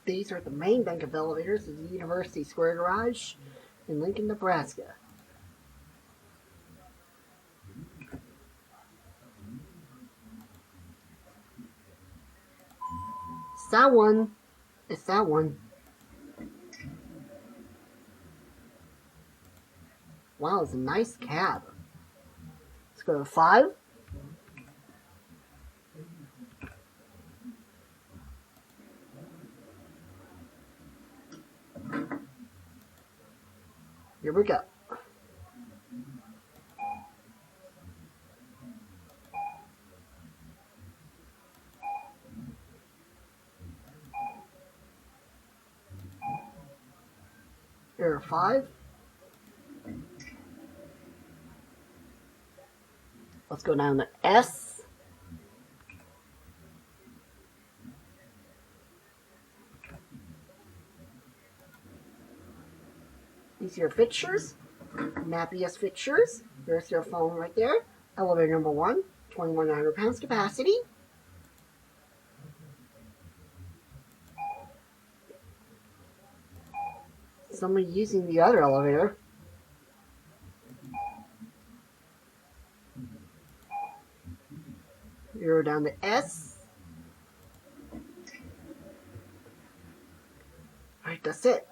These are the main bank of elevators of the University Square Garage in Lincoln, Nebraska. It's that one. It's that one. Wow, it's a nice cab. Let's go to 5. Here we go. Here are 5. Let's go down to S. These are your fixtures. Nappiest fixtures. There's your phone right there. Elevator number 1, 2,100 pounds capacity. Somebody using the other elevator. You're down to S. Alright, that's it.